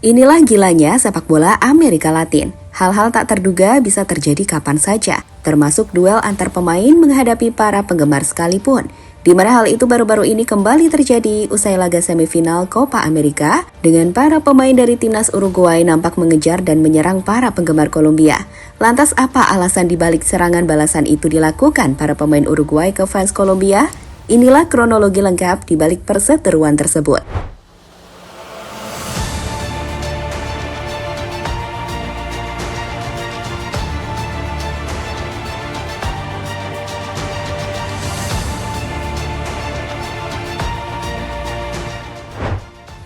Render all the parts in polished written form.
Inilah gilanya sepak bola Amerika Latin. Hal-hal tak terduga bisa terjadi kapan saja, termasuk duel antar pemain menghadapi para penggemar sekalipun. Di mana hal itu baru-baru ini kembali terjadi usai laga semifinal Copa America dengan para pemain dari timnas Uruguay nampak mengejar dan menyerang para penggemar Kolombia. Lantas apa alasan dibalik serangan balasan itu dilakukan para pemain Uruguay ke fans Kolombia? Inilah kronologi lengkap di balik perseteruan tersebut.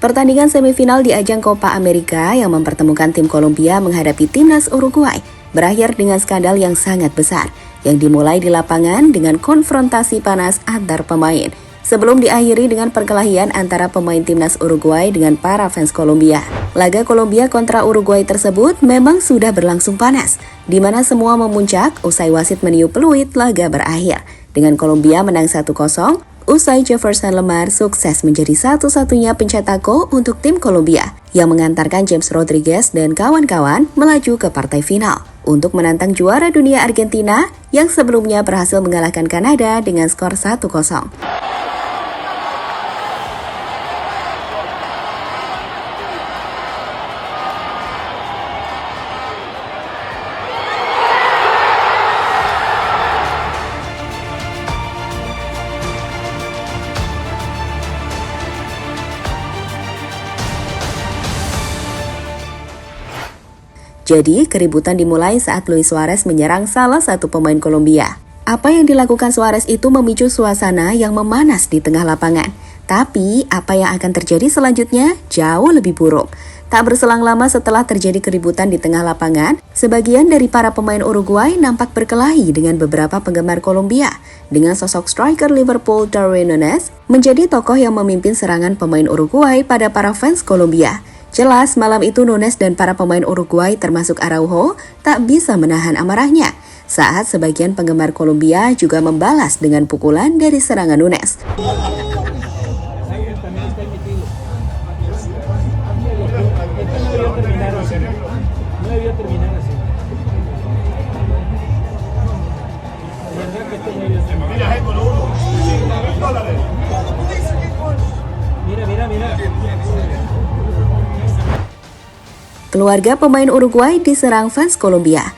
Pertandingan semifinal di ajang Copa America yang mempertemukan tim Kolombia menghadapi timnas Uruguay berakhir dengan skandal yang sangat besar yang dimulai di lapangan dengan konfrontasi panas antar pemain sebelum diakhiri dengan perkelahian antara pemain timnas Uruguay dengan para fans Kolombia. Laga Kolombia kontra Uruguay tersebut memang sudah berlangsung panas, di mana semua memuncak usai wasit meniup peluit laga berakhir dengan Kolombia menang 1-0. Usai Jefferson Lemar sukses menjadi satu-satunya pencetak gol untuk tim Kolombia yang mengantarkan James Rodriguez dan kawan-kawan melaju ke partai final untuk menantang juara dunia Argentina yang sebelumnya berhasil mengalahkan Kanada dengan skor 1-0. Jadi, keributan dimulai saat Luis Suarez menyerang salah satu pemain Kolombia. Apa yang dilakukan Suarez itu memicu suasana yang memanas di tengah lapangan. Tapi, apa yang akan terjadi selanjutnya jauh lebih buruk. Tak berselang lama setelah terjadi keributan di tengah lapangan, sebagian dari para pemain Uruguay nampak berkelahi dengan beberapa penggemar Kolombia, dengan sosok striker Liverpool Darwin Núñez menjadi tokoh yang memimpin serangan pemain Uruguay pada para fans Kolombia. Jelas malam itu Núñez dan para pemain Uruguay termasuk Araujo tak bisa menahan amarahnya saat sebagian penggemar Kolombia juga membalas dengan pukulan dari serangan Núñez. Keluarga pemain Uruguay diserang fans Kolombia.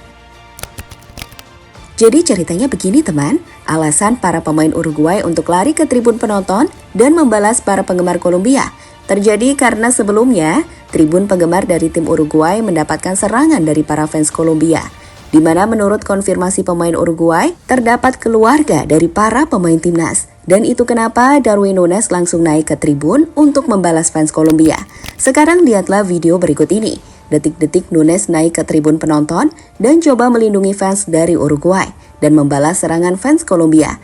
Jadi ceritanya begini teman, alasan para pemain Uruguay untuk lari ke tribun penonton dan membalas para penggemar Kolombia terjadi karena sebelumnya tribun penggemar dari tim Uruguay mendapatkan serangan dari para fans Kolombia, di mana menurut konfirmasi pemain Uruguay terdapat keluarga dari para pemain timnas. Dan itu kenapa Darwin Núñez langsung naik ke tribun untuk membalas fans Kolombia. Sekarang lihatlah video berikut ini. Detik-detik Núñez naik ke tribun penonton dan coba melindungi fans dari Uruguay dan membalas serangan fans Kolombia.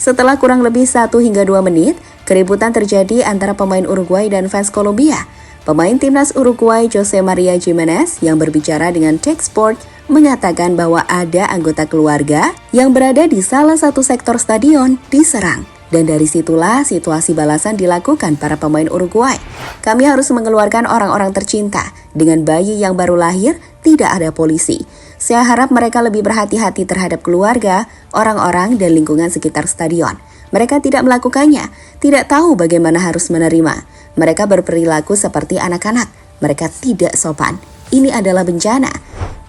Setelah kurang lebih 1 hingga 2 menit, keributan terjadi antara pemain Uruguay dan fans Kolombia. Pemain timnas Uruguay Jose Maria Giménez yang berbicara dengan Tech Sport mengatakan bahwa ada anggota keluarga yang berada di salah satu sektor stadion diserang. Dan dari situlah situasi balasan dilakukan para pemain Uruguay. Kami harus mengeluarkan orang-orang tercinta. Dengan bayi yang baru lahir, tidak ada polisi. Saya harap mereka lebih berhati-hati terhadap keluarga, orang-orang, dan lingkungan sekitar stadion. Mereka tidak melakukannya, tidak tahu bagaimana harus menerima. Mereka berperilaku seperti anak-anak. Mereka tidak sopan. Ini adalah bencana.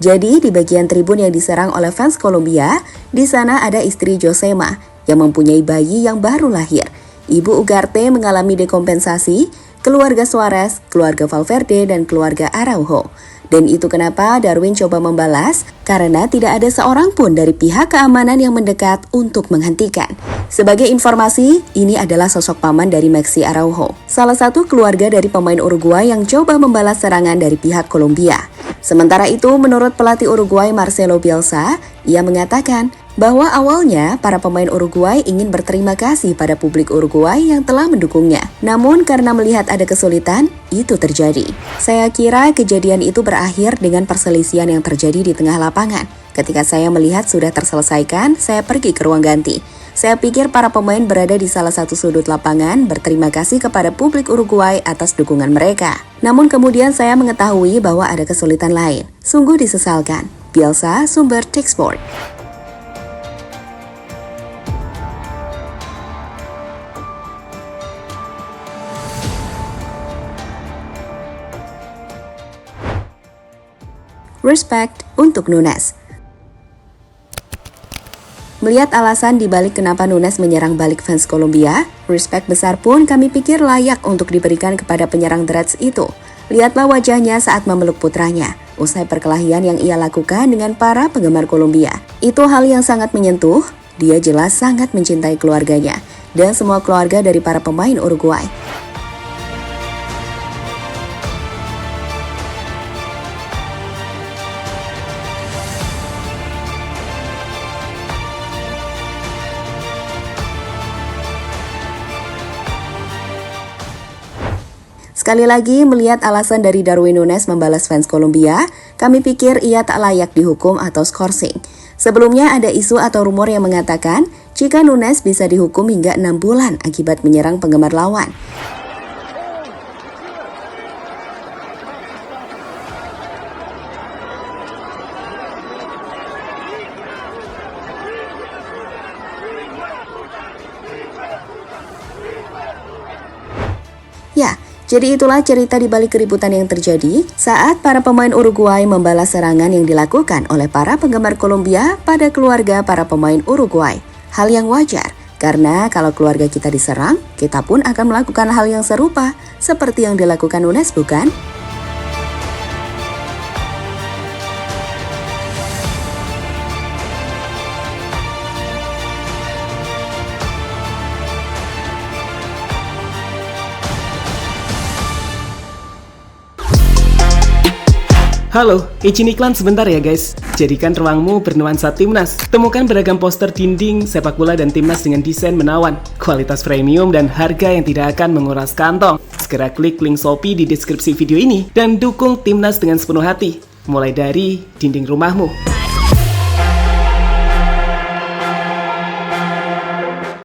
Jadi di bagian tribun yang diserang oleh fans Kolombia, di sana ada istri Josema yang mempunyai bayi yang baru lahir. Ibu Ugarte mengalami dekompensasi, keluarga Suarez, keluarga Valverde, dan keluarga Araujo. Dan itu kenapa Darwin coba membalas, karena tidak ada seorang pun dari pihak keamanan yang mendekat untuk menghentikan. Sebagai informasi, ini adalah sosok paman dari Maxi Araujo, salah satu keluarga dari pemain Uruguay yang coba membalas serangan dari pihak Kolombia. Sementara itu, menurut pelatih Uruguay Marcelo Bielsa, ia mengatakan bahwa awalnya para pemain Uruguay ingin berterima kasih pada publik Uruguay yang telah mendukungnya. Namun karena melihat ada kesulitan, itu terjadi. Saya kira kejadian itu berakhir dengan perselisihan yang terjadi di tengah lapangan. Ketika saya melihat sudah terselesaikan, saya pergi ke ruang ganti. Saya pikir para pemain berada di salah satu sudut lapangan berterima kasih kepada publik Uruguay atas dukungan mereka. Namun kemudian saya mengetahui bahwa ada kesulitan lain. Sungguh disesalkan. Bielsa, sumber Techsport. Respect untuk Nunes. Melihat alasan dibalik kenapa Nunes menyerang balik fans Kolombia, respect besar pun kami pikir layak untuk diberikan kepada penyerang The Reds itu. Lihatlah wajahnya saat memeluk putranya, usai perkelahian yang ia lakukan dengan para penggemar Kolombia. Itu hal yang sangat menyentuh, dia jelas sangat mencintai keluarganya, dan semua keluarga dari para pemain Uruguay. Sekali lagi, melihat alasan dari Darwin Nunes membalas fans Kolombia, kami pikir ia tak layak dihukum atau skorsing. Sebelumnya ada isu atau rumor yang mengatakan jika Nunes bisa dihukum hingga 6 bulan akibat menyerang penggemar lawan. Ya, jadi itulah cerita di balik keributan yang terjadi saat para pemain Uruguay membalas serangan yang dilakukan oleh para penggemar Kolombia pada keluarga para pemain Uruguay. Hal yang wajar, karena kalau keluarga kita diserang, kita pun akan melakukan hal yang serupa, seperti yang dilakukan Nunes, bukan? Halo, izin iklan sebentar ya guys. Jadikan ruangmu bernuansa Timnas. Temukan beragam poster dinding, sepak bola dan Timnas dengan desain menawan, kualitas premium dan harga yang tidak akan menguras kantong. Segera klik link Shopee di deskripsi video ini dan dukung Timnas dengan sepenuh hati. Mulai dari dinding rumahmu.